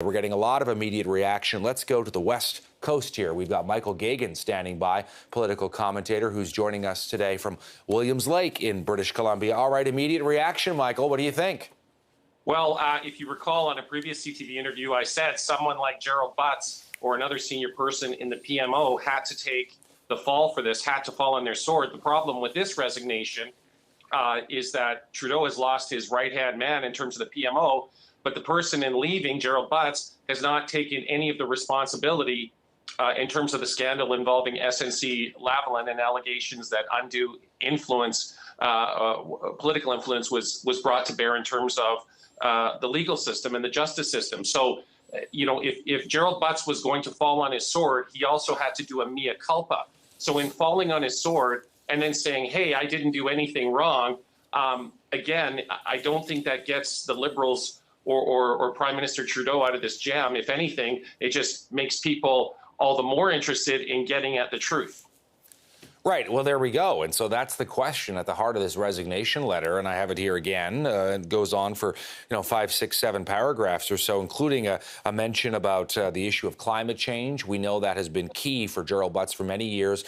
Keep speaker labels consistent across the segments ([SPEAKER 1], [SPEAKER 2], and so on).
[SPEAKER 1] We're getting a lot of immediate reaction. Let's go to the West Coast here. We've got Michael Geoghegan standing by, political commentator who's joining us today from Williams Lake in British Columbia. All right, immediate reaction, Michael. What do you think?
[SPEAKER 2] Well, if you recall on a previous CTV interview, I said someone like Gerald Butts or another senior person in the PMO had to take the fall for this, had to fall on their sword. The problem with this resignation is that Trudeau has lost his right-hand man in terms of the PMO, but the person in leaving, Gerald Butts, has not taken any of the responsibility in terms of the scandal involving SNC-Lavalin and allegations that undue influence, political influence was brought to bear in terms of the legal system and the justice system. So, you know, if Gerald Butts was going to fall on his sword, he also had to do a mea culpa. So in falling on his sword and then saying, hey, I didn't do anything wrong, again, I don't think that gets the Liberals or Prime Minister Trudeau out of this jam. If anything, it just makes people all the more interested in getting at the truth.
[SPEAKER 1] Right. Well, there we go. And so that's the question at the heart of this resignation letter. And I have it here again. It goes on for, 5, 6, 7 paragraphs or so, including a mention about the issue of climate change. We know that has been key for Gerald Butts for many years.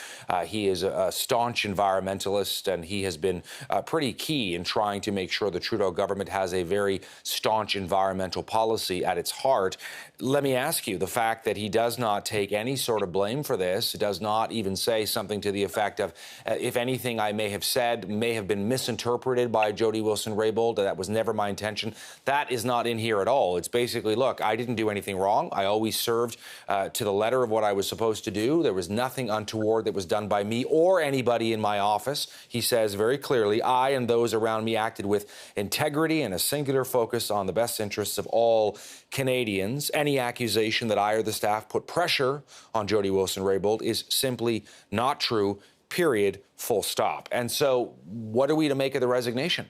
[SPEAKER 1] He is a staunch environmentalist, and he has been pretty key in trying to make sure the Trudeau government has a very staunch environmental policy at its heart. Let me ask you, the fact that he does not take any sort of blame for this, does not even say something to the effect of, if anything I may have said may have been misinterpreted by Jody Wilson-Raybould, that was never my intention. That is not in here at all. It's basically, look, I didn't do anything wrong. I always served to the letter of what I was supposed to do. There was nothing untoward that was done by me or anybody in my office. He says very clearly, I and those around me acted with integrity and a singular focus on the best interests of all Canadians. Any accusation that I or the staff put pressure on Jody Wilson-Raybould is simply not true, period, full stop. And so what are we to make of the resignation?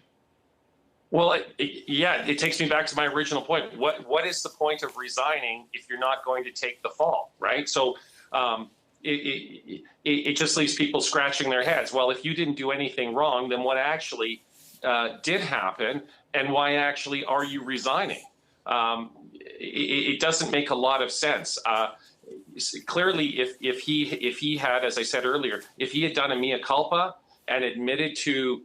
[SPEAKER 2] Well, it takes me back to my original point. What is the point of resigning if you're not going to take the fall, right? So it just leaves people scratching their heads. Well, if you didn't do anything wrong, then what actually did happen, and why actually are you resigning? It doesn't make a lot of sense. Clearly, if he had, as I said earlier, if he had done a mea culpa and admitted to,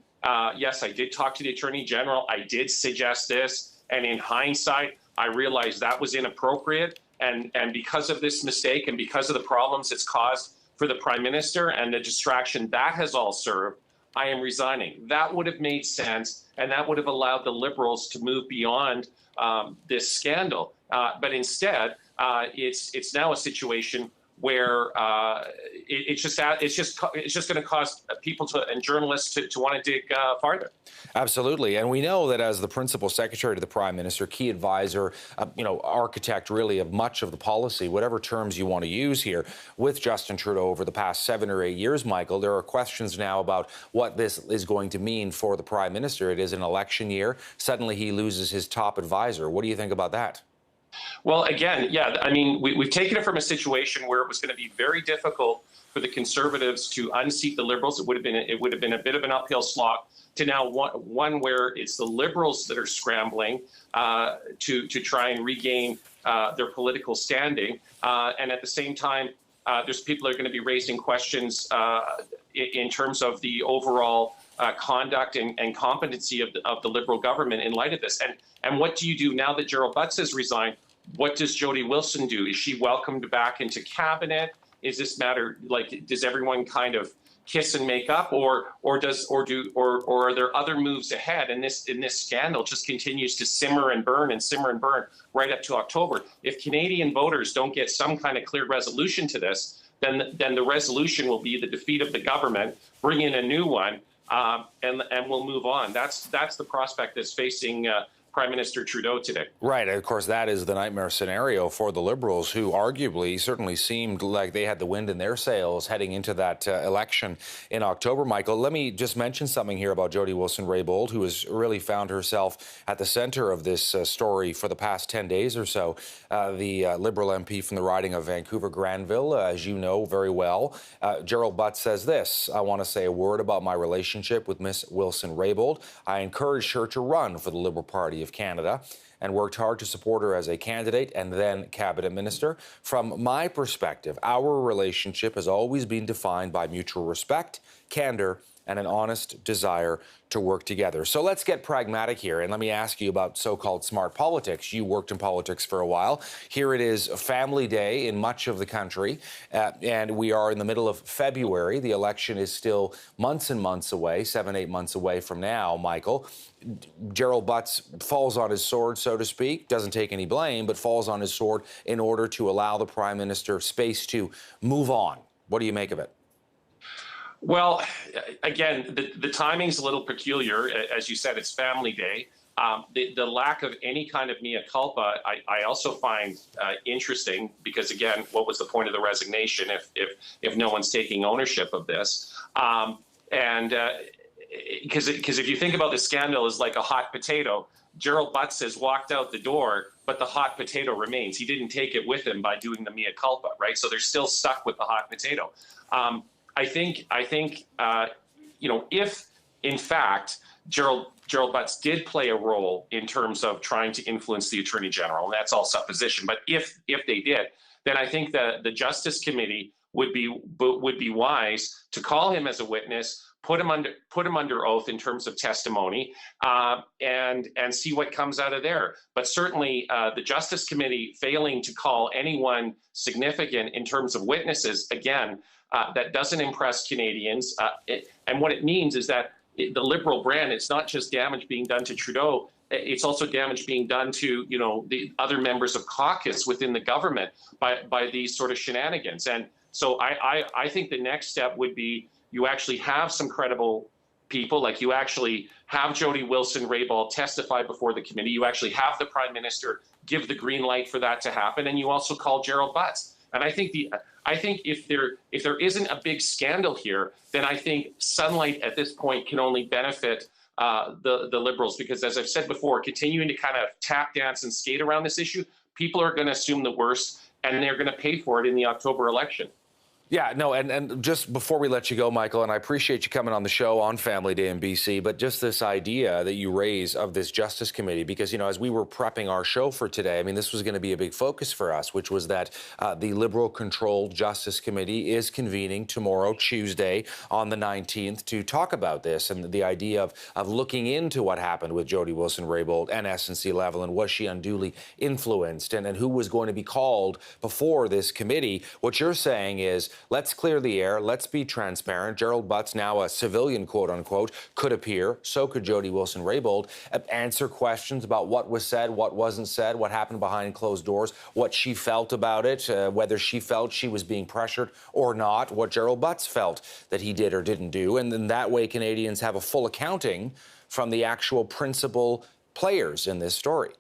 [SPEAKER 2] yes, I did talk to the Attorney General, I did suggest this, and in hindsight, I realized that was inappropriate, and because of this mistake and because of the problems it's caused for the Prime Minister and the distraction that has all served, I am resigning. That would have made sense, and that would have allowed the Liberals to move beyond this scandal. But instead, it's now a situation where it's just going to cause people and journalists to want to dig farther.
[SPEAKER 1] Absolutely. And we know that as the principal secretary to the Prime Minister, key advisor, architect really of much of the policy, whatever terms you want to use here, with Justin Trudeau over the past 7 or 8 years, Michael, there are questions now about what this is going to mean for the Prime Minister. It is an election year. Suddenly he loses his top advisor. What do you think about that?
[SPEAKER 2] Well, again, yeah, I mean, we've taken it from a situation where it was going to be very difficult for the Conservatives to unseat the Liberals. It would have been a bit of an uphill slog, to now one where it's the Liberals that are scrambling to try and regain their political standing, and at the same time, there's people that are going to be raising questions in terms of the overall conduct and competency of the Liberal government in light of this. And what do you do now that Gerald Butts has resigned? What does Jody Wilson do? Is she welcomed back into cabinet? Is this matter, like, does everyone kind of kiss and make up, or are there other moves ahead? And this scandal just continues to simmer and burn right up to October. If Canadian voters don't get some kind of clear resolution to this, then the resolution will be the defeat of the government, bring in a new one, and we'll move on. That's the prospect that's facing Prime Minister Trudeau today.
[SPEAKER 1] Right. Of course, that is the nightmare scenario for the Liberals, who arguably certainly seemed like they had the wind in their sails heading into that election in October. Michael, let me just mention something here about Jody Wilson-Raybould, who has really found herself at the center of this story for the past 10 days or so. The Liberal MP from the riding of Vancouver-Granville, as you know very well, Gerald Butts says this: I want to say a word about my relationship with Miss Wilson-Raybould. I encouraged her to run for the Liberal Party of Canada and worked hard to support her as a candidate and then cabinet minister. From my perspective, our relationship has always been defined by mutual respect, candor, and an honest desire to work together. So let's get pragmatic here, and let me ask you about so-called smart politics. You worked in politics for a while. Here it is, Family Day in much of the country, and we are in the middle of February. The election is still months and months away, 7-8 months away from now, Michael. Gerald Butts falls on his sword, so to speak, doesn't take any blame, but falls on his sword in order to allow the Prime Minister space to move on. What do you make of it?
[SPEAKER 2] Well, again, the timing's a little peculiar. As you said, it's Family Day. The lack of any kind of mea culpa, I also find interesting because, again, what was the point of the resignation if no one's taking ownership of this? Because if you think about the scandal as like a hot potato, Gerald Butts has walked out the door, but the hot potato remains. He didn't take it with him by doing the mea culpa, right? So they're still stuck with the hot potato. I think, if in fact Gerald Butts did play a role in terms of trying to influence the Attorney General, and that's all supposition, but if they did, then I think that the Justice Committee would be wise to call him as a witness, put him under oath in terms of testimony, and see what comes out of there. But certainly, the Justice Committee failing to call anyone significant in terms of witnesses, again, that doesn't impress Canadians. And what it means is that the Liberal brand, it's not just damage being done to Trudeau, it's also damage being done to, the other members of caucus within the government by these sort of shenanigans. And so I think the next step would be you actually have some credible people, like you actually have Jody Wilson-Raybould testify before the committee, you actually have the Prime Minister give the green light for that to happen, and you also call Gerald Butts. And I think if there isn't a big scandal here, then I think Sunlight at this point can only benefit the Liberals, because as I've said before, continuing to kind of tap dance and skate around this issue, people are going to assume the worst, and they're going to pay for it in the October election.
[SPEAKER 1] Yeah, no, and just before we let you go, Michael, and I appreciate you coming on the show on Family Day in BC, but just this idea that you raise of this Justice Committee, because, as we were prepping our show for today, I mean, this was going to be a big focus for us, which was that the Liberal-controlled Justice Committee is convening tomorrow, Tuesday, on the 19th, to talk about this and the idea of looking into what happened with Jody Wilson-Raybould and SNC-Lavalin. Was she unduly influenced? And who was going to be called before this committee? What you're saying is, let's clear the air. Let's be transparent. Gerald Butts, now a civilian, quote unquote, could appear. So could Jody Wilson-Raybould. Answer questions about what was said, what wasn't said, what happened behind closed doors, what she felt about it, whether she felt she was being pressured or not, what Gerald Butts felt that he did or didn't do. And then that way Canadians have a full accounting from the actual principal players in this story.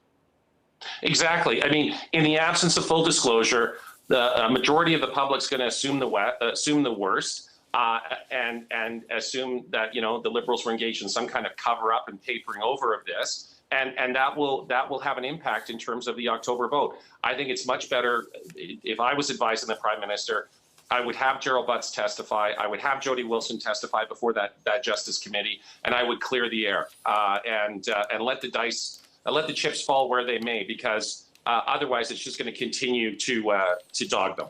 [SPEAKER 2] Exactly. I mean, in the absence of full disclosure, the majority of the public's going to assume the worst, and assume that the Liberals were engaged in some kind of cover-up and papering over of this, and that will have an impact in terms of the October vote. I think it's much better, if I was advising the Prime Minister, I would have Gerald Butts testify, I would have Jody Wilson testify before that Justice Committee, and I would clear the air and let the chips fall where they may, because otherwise, it's just going to continue to dog them.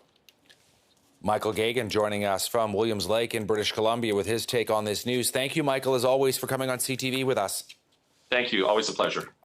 [SPEAKER 1] Michael Geoghegan joining us from Williams Lake in British Columbia with his take on this news. Thank you, Michael, as always, for coming on CTV with us.
[SPEAKER 2] Thank you. Always a pleasure.